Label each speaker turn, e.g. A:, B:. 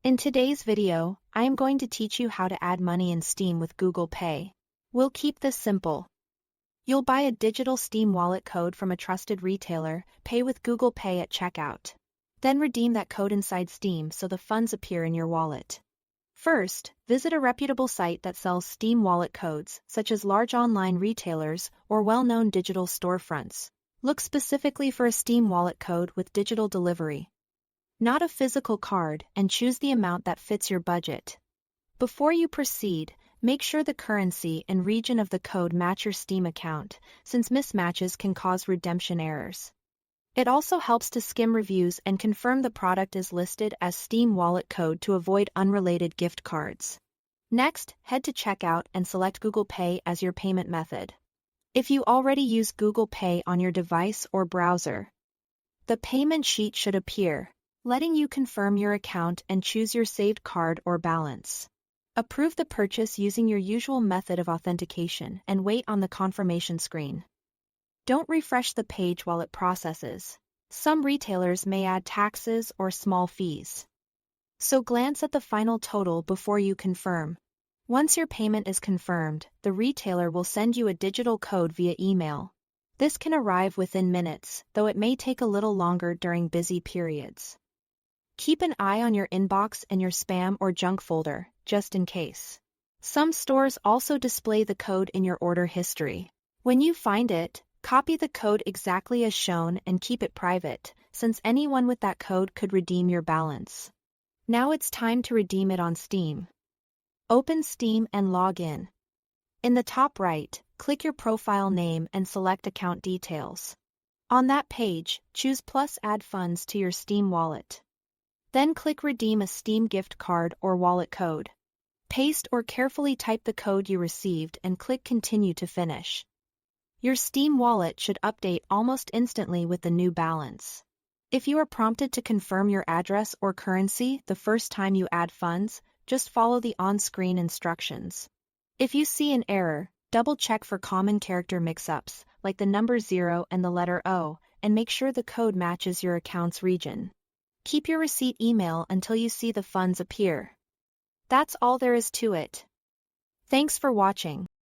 A: In today's video, I am going to teach you how to add money in Steam with Google Pay. We'll keep this simple. You'll buy a digital Steam wallet code from a trusted retailer, pay with Google Pay at checkout. Then redeem that code inside Steam so the funds appear in your wallet. First, visit a reputable site that sells Steam wallet codes, such as large online retailers or well-known digital storefronts. Look specifically for a Steam wallet code with digital delivery, not a physical card, and choose the amount that fits your budget. Before you proceed, make sure the currency and region of the code match your Steam account, since mismatches can cause redemption errors. It also helps to skim reviews and confirm the product is listed as Steam wallet code to avoid unrelated gift cards. Next, head to checkout and select Google Pay as your payment method. If you already use Google Pay on your device or browser, the payment sheet should appear, letting you confirm your account and choose your saved card or balance. Approve the purchase using your usual method of authentication and wait on the confirmation screen. Don't refresh the page while it processes. Some retailers may add taxes or small fees, so glance at the final total before you confirm. Once your payment is confirmed, the retailer will send you a digital code via email. This can arrive within minutes, though it may take a little longer during busy periods. Keep an eye on your inbox and your spam or junk folder, just in case. Some stores also display the code in your order history. When you find it, copy the code exactly as shown and keep it private, since anyone with that code could redeem your balance. Now it's time to redeem it on Steam. Open Steam and log in. In the top right, click your profile name and select account details. On that page, choose plus add funds to your Steam wallet. Then click redeem a Steam gift card or wallet code. Paste or carefully type the code you received and click continue to finish. Your Steam wallet should update almost instantly with the new balance. If you are prompted to confirm your address or currency the first time you add funds, just follow the on-screen instructions. If you see an error, double-check for common character mix-ups, like the number 0 and the letter O, and make sure the code matches your account's region. Keep your receipt email until you see the funds appear. That's all there is to it. Thanks for watching.